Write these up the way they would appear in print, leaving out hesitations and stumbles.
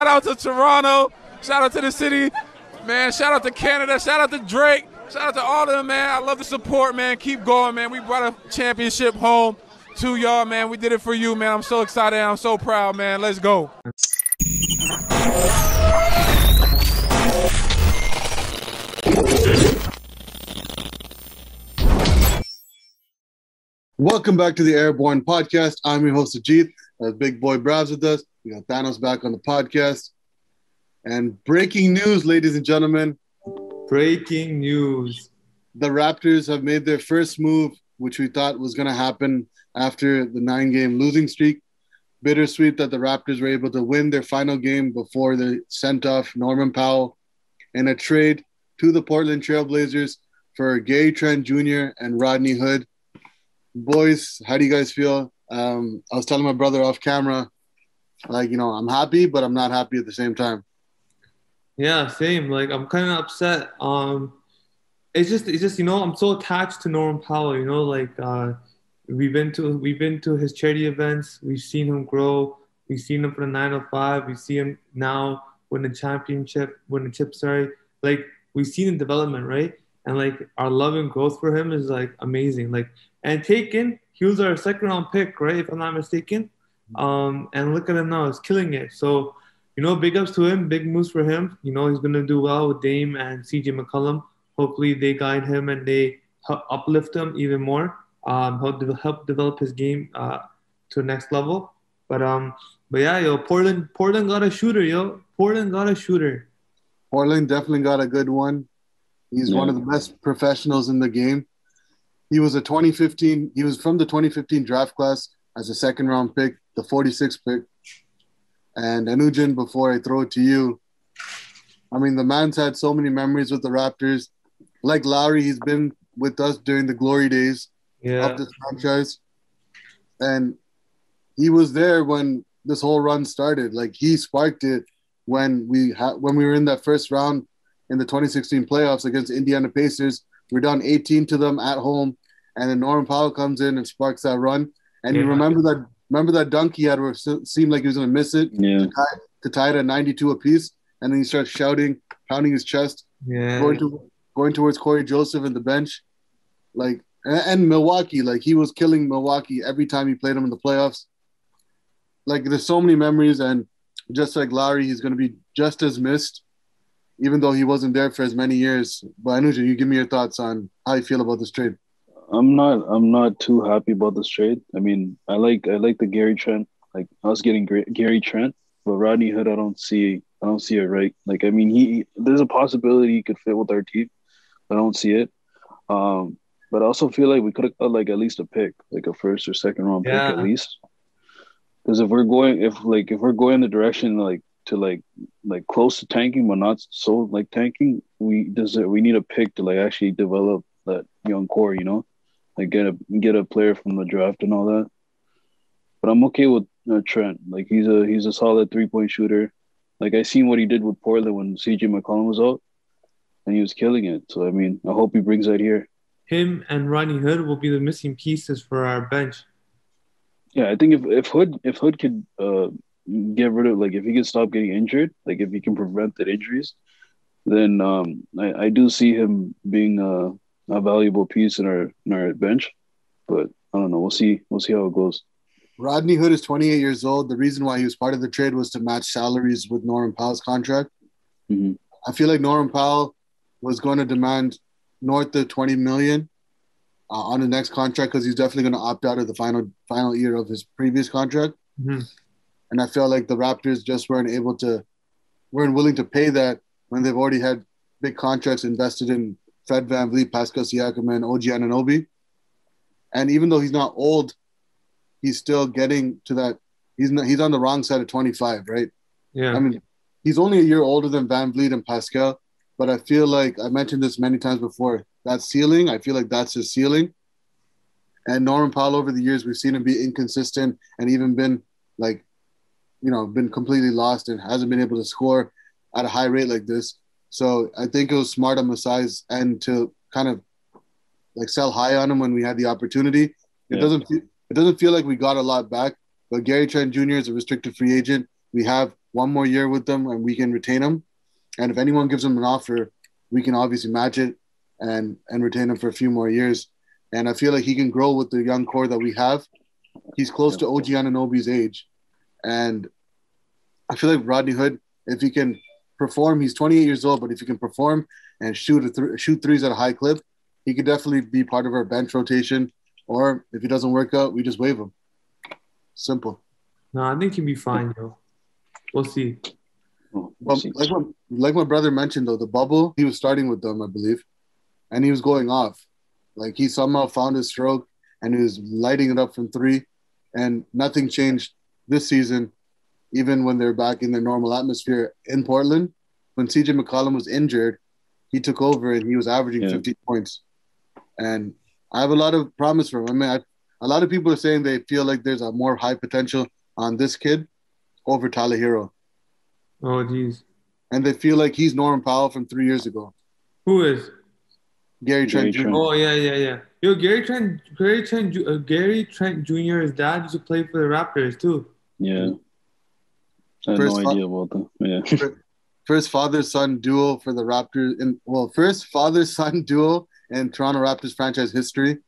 out to Toronto. Shout out to the city. Man, shout out to Canada. Shout out to Drake. Shout out to all of them, man. I love the support, man. Keep going, man. We brought a championship home to y'all, man. We did it for you, man. I'm so excited. I'm so proud, man. Let's go. Welcome back to the Airborne Podcast. I'm your host, Ajit. Big Boy Bravs with us. We got Thanos back on the podcast. And breaking news, ladies and gentlemen. Breaking news. The Raptors have made their first move, which we thought was going to happen after the 9-game losing streak. Bittersweet that the Raptors were able to win their final game before they sent off Norman Powell in a trade to the Portland TrailBlazers for Gary Trent Jr. and Rodney Hood. Boys, how do you guys feel? I was telling my brother off camera, I'm happy, but I'm not happy at the same time. Yeah, same. I'm kind of upset. It's just I'm so attached to Norman Powell. We've been to his charity events. We've seen him grow. We've seen him for the 905. We see him now win the chip. We've seen the development, right? And our love and growth for him is amazing. And taken, he was our second round pick, right? If I'm not mistaken. And look at him now, he's killing it. So, big ups to him, big moves for him. He's gonna do well with Dame and CJ McCollum. Hopefully they guide him and they uplift him even more. Help develop his game to the next level. But yeah, Portland got a shooter, Portland got a shooter. Portland definitely got a good one. He's one of the best professionals in the game. He was from the 2015 draft class as a second round pick, the 46th pick. And Anunoby, before I throw it to you, the man's had so many memories with the Raptors. Like Lowry, he's been with us during the glory days of this franchise. And he was there when this whole run started. He sparked it when we were in that first round in the 2016 playoffs against Indiana Pacers. We're down 18 to them at home, and then Norman Powell comes in and sparks that run. And you remember that dunk he had where it seemed like he was going to miss it to tie it at 92 apiece, and then he starts shouting, pounding his chest, going towards Corey Joseph and the bench. And Milwaukee, he was killing Milwaukee every time he played them in the playoffs. There's so many memories, and just like Lowry, he's going to be just as missed, even though he wasn't there for as many years. But Anunoby, you give me your thoughts on how you feel about this trade. I'm not too happy about this trade. I like the Gary Trent, us getting Gary Trent, but Rodney Hood, I don't see it right. There's a possibility he could fit with our team. I don't see it. But I also feel like we could have got at least a pick, a first or second round pick at least. Because if we're going in the direction to close to tanking but not so tanking, we need a pick to actually develop that young core, get a player from the draft and all that. But I'm okay with Trent. He's a solid 3-point shooter. I seen what he did with Portland when CJ McCollum was out, and he was killing it. So I hope he brings that here. Him and Rodney Hood will be the missing pieces for our bench. Yeah, I think if Hood could get rid of if he could stop getting injured, if he can prevent the injuries, then I do see him being a valuable piece in our bench. But I don't know. We'll see how it goes. Rodney Hood is 28 years old. The reason why he was part of the trade was to match salaries with Norman Powell's contract. Mm-hmm. I feel like Norman Powell was going to demand north of $20 million on the next contract because he's definitely going to opt out of the final year of his previous contract. Mm-hmm. And I feel like the Raptors just weren't willing to pay that when they've already had big contracts invested in Fred VanVleet, Pascal Siakam, and OG Anunoby. And even though he's not old, he's still getting to that. He's on the wrong side of 25, right? Yeah. He's only a year older than VanVleet and Pascal, but I feel like I mentioned this many times before. That ceiling, I feel like that's his ceiling. And Norman Powell, over the years, we've seen him be inconsistent and even been been completely lost and hasn't been able to score at a high rate like this. So I think it was smart on Masai's end to kind of sell high on him when we had the opportunity. It doesn't feel like we got a lot back, but Gary Trent Jr. is a restricted free agent. We have one more year with them and we can retain him. And if anyone gives him an offer, we can obviously match it and retain him for a few more years. And I feel like he can grow with the young core that we have. He's close to OG Anunoby's age. And I feel like Rodney Hood, if he can perform, he's 28 years old, but if he can perform and shoot threes at a high clip, he could definitely be part of our bench rotation. Or if he doesn't work out, we just waive him. Simple. No, I think he'll be fine, yo. We'll see. But like my brother mentioned, though, the bubble, he was starting with them, I believe, and he was going off. Like, he somehow found his stroke, and he was lighting it up from three, and nothing changed this season, even when they're back in their normal atmosphere in Portland. When CJ McCollum was injured, he took over, and he was averaging 50 points. And I have a lot of promise for him. I mean, a lot of people are saying they feel like there's a more high potential on this kid over Tyler Hero. Oh, geez. And they feel like he's Norman Powell from 3 years ago. Who is? Gary Trent Jr. Oh, yeah. Yo, Gary Trent Jr. His dad used to play for the Raptors too. Yeah. I had no idea about that. Yeah. First father-son duo for the Raptors. First father-son duo in Toronto Raptors franchise history.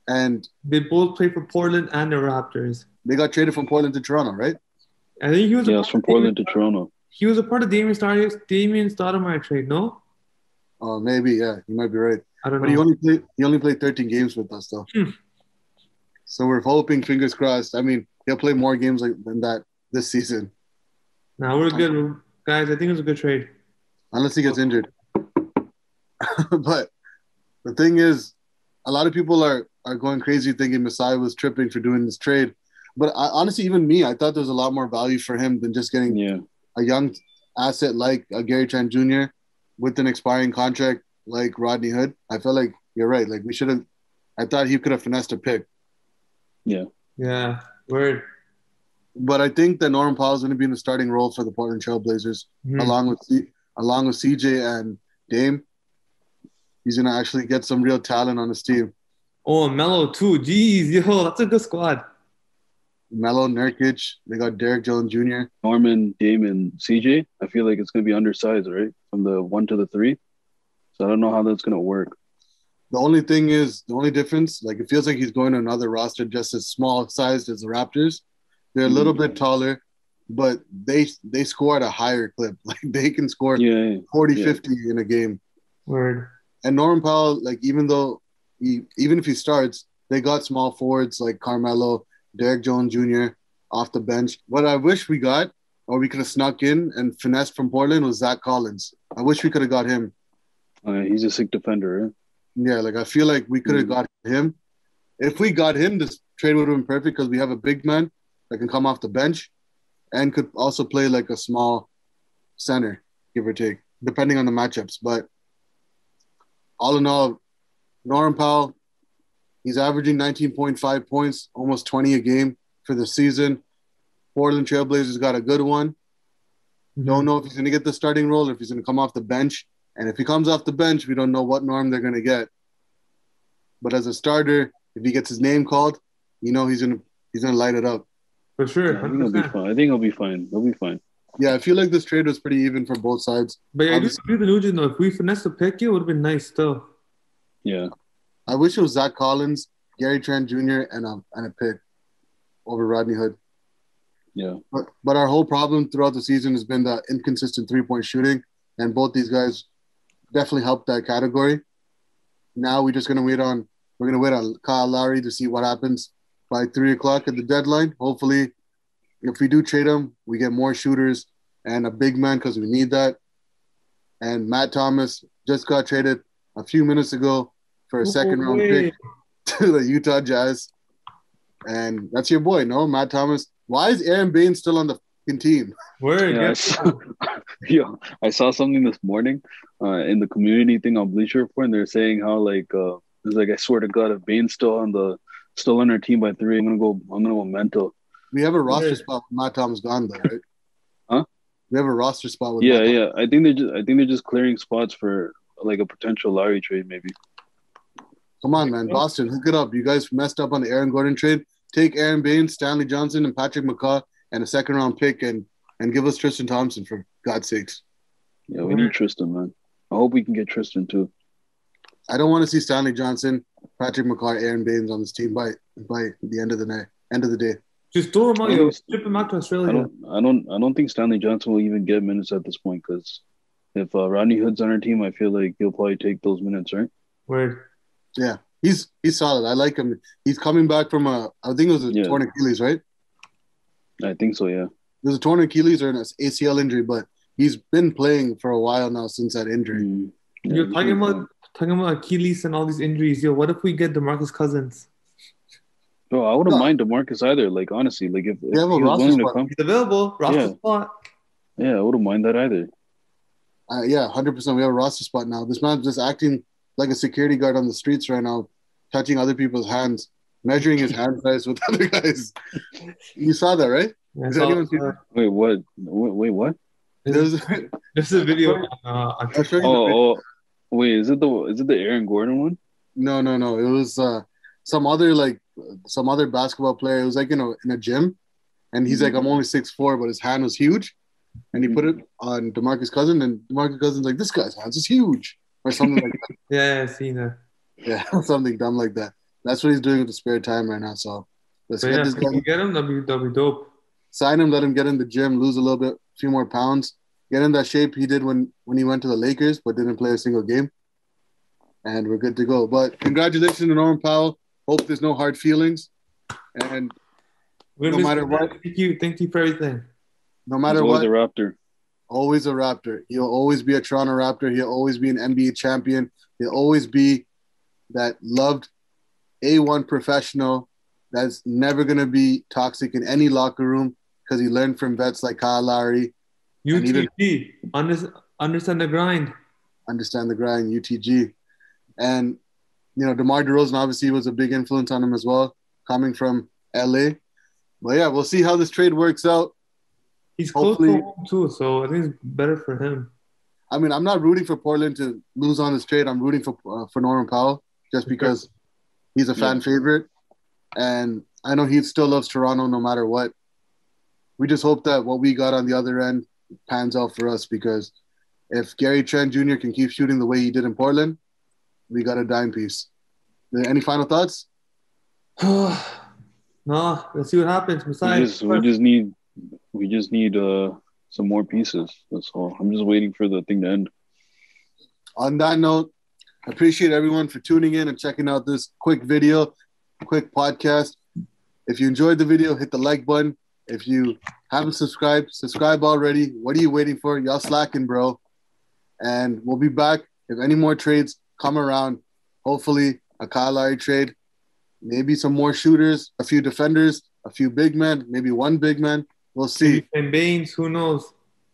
And they both played for Portland and the Raptors. They got traded from Portland to Toronto, right? I think he was. Yeah, from Portland to Toronto. He was a part of Damien Stoudemire trade, no? Oh, maybe, yeah. You might be right. I don't know. But he only played 13 games with us, though. So we're hoping, fingers crossed. I mean, he'll play more games than that this season. Nah, we're good. Guys, I think it was a good trade. Unless he gets injured. But the thing is, a lot of people are going crazy thinking Masai was tripping for doing this trade. But honestly, even me, I thought there was a lot more value for him than just getting a young asset like Gary Trent Jr. with an expiring contract like Rodney Hood. I felt like you're right. Like, we should have – I thought he could have finessed a pick. Yeah. Yeah, word. But I think that Norman Powell is going to be in the starting role for the Portland TrailBlazers along with CJ and Dame. He's going to actually get some real talent on his team. Oh, and Melo too. Jeez, yo, that's a good squad. Melo, Nurkic, they got Derek Jones Jr. Norman, Dame, and CJ. I feel like it's going to be undersized, right? From the 1 to the 3. So I don't know how that's going to work. The only difference, like, it feels like he's going to another roster just as small sized as the Raptors. They're a little bit taller, but they score at a higher clip. Like, they can score 40, 50 in a game. Word. And Norman Powell, like, even if he starts, they got small forwards like Carmelo, Derek Jones Jr. off the bench. What I wish we got, or we could have snuck in and finessed from Portland, was Zach Collins. I wish we could have got him. He's a sick defender, right? Yeah, like, I feel like we could have got him. If we got him, this trade would have been perfect because we have a big man that can come off the bench and could also play like a small center, give or take, depending on the matchups. But all in all, Norman Powell, he's averaging 19.5 points, almost 20 a game for the season. Portland TrailBlazers got a good one. Don't know if he's going to get the starting role, or if he's going to come off the bench. And if he comes off the bench, we don't know what Norm they're going to get. But as a starter, if he gets his name called, you know he's going to light it up. For sure. Yeah, I think he'll be fine. He'll be fine. Yeah, I feel like this trade was pretty even for both sides. But yeah, I do agree with Nugent, though. If we finesse the pick, it would have been nice still. Yeah. I wish it was Zach Collins, Gary Trent Jr., and a pick over Rodney Hood. Yeah. But our whole problem throughout the season has been the inconsistent three-point shooting, and both these guys definitely helped that category. Now we're just going to wait on Kyle Lowry to see what happens by 3 o'clock at the deadline. Hopefully, if we do trade him, we get more shooters and a big man because we need that. And Matt Thomas just got traded a few minutes ago for a second-round pick to the Utah Jazz. And that's your boy, no? Matt Thomas. Why is Aaron Baines still on the fucking team? I saw something this morning in the community thing on Bleacher Report, and they're saying how like it's like, I swear to God, if Baines still on our team by 3, I'm gonna go mental. We have a roster spot with Matt Thomas gone though, right? Huh? We have a roster spot with Matt Thomas. Yeah. I think they're just clearing spots for like a potential Lowry trade, maybe. Come on, man. Boston, hook it up. You guys messed up on the Aaron Gordon trade. Take Aaron Baines, Stanley Johnson, and Patrick McCaw, and a second-round pick, and and give us Tristan Thompson for God's sakes. Yeah, we need Tristan, man. I hope we can get Tristan too. I don't want to see Stanley Johnson, Patrick McCarr, Aaron Baines on this team by the end of the day. Just throw him out, yo. Ship him out to Australia. I don't think Stanley Johnson will even get minutes at this point because if Rodney Hood's on our team, I feel like he'll probably take those minutes, right? Word. Yeah, he's solid. I like him. He's coming back from I think it was a torn Achilles, right? I think so, yeah. It was a torn Achilles or an ACL injury, but he's been playing for a while now since that injury. Yeah, you're talking about Achilles and all these injuries. Yo, what if we get DeMarcus Cousins? Bro, I wouldn't mind DeMarcus either. Like, honestly, like if he was willing to come. He's available. Roster spot. Yeah, I wouldn't mind that either. 100%. We have a roster spot now. This man's just acting like a security guard on the streets right now, touching other people's hands, measuring his hand size with other guys. You saw that, right? Has anyone seen that? Wait, what? Wait, what? There's a video. Wait, is it the Aaron Gordon one? No. It was some other basketball player. It was like in a gym, and he's like, I'm only 6'4", but his hand was huge, and he put it on DeMarcus Cousins, and DeMarcus Cousins like, this guy's hands is huge, or something like that. Yeah, I've seen that. Yeah, something dumb like that. That's what he's doing with the spare time right now. So let's get this guy. If you get him, that'll be dope. Sign him, let him get in the gym, lose a few more pounds, get in that shape he did when he went to the Lakers, but didn't play a single game. And we're good to go. But congratulations to Norman Powell. Hope there's no hard feelings. And no matter what. Thank you for everything. No matter what. Always a Raptor. Always a Raptor. He'll always be a Toronto Raptor. He'll always be an NBA champion. He'll always be that loved A1 professional that's never going to be toxic in any locker room because he learned from vets like Kyle Lowry. UTG. Understand the grind. Understand the grind, UTG. And, DeMar DeRozan obviously was a big influence on him as well, coming from LA. But, yeah, we'll see how this trade works out. He's close to home, too, so I think it's better for him. I mean, I'm not rooting for Portland to lose on this trade. I'm rooting for Norman Powell just because he's a fan favorite. And I know he still loves Toronto no matter what. We just hope that what we got on the other end pans out for us because if Gary Trent Jr. can keep shooting the way he did in Portland, we got a dime piece. Any final thoughts? No, let's see what happens. Masai. We just need some more pieces. That's all. I'm just waiting for the thing to end. On that note, I appreciate everyone for tuning in and checking out this quick podcast. If you enjoyed the video, hit the like button. If you haven't subscribed, subscribe already. What are you waiting for? Y'all slacking, bro. And we'll be back if any more trades come around. Hopefully, a Kyle Lowry trade. Maybe some more shooters, a few defenders, a few big men, maybe one big man. We'll see. And Baines, who knows?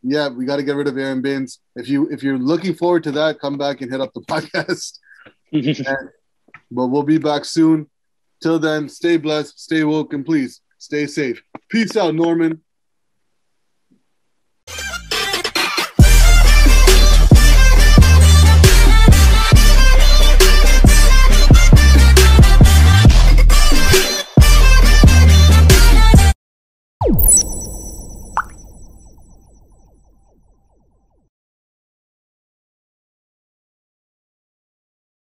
Yeah, we got to get rid of Aaron Baines. If you're looking forward to that, come back and hit up the podcast. But we'll be back soon. Till then, stay blessed, stay woke, and please stay safe. Peace out, Norman.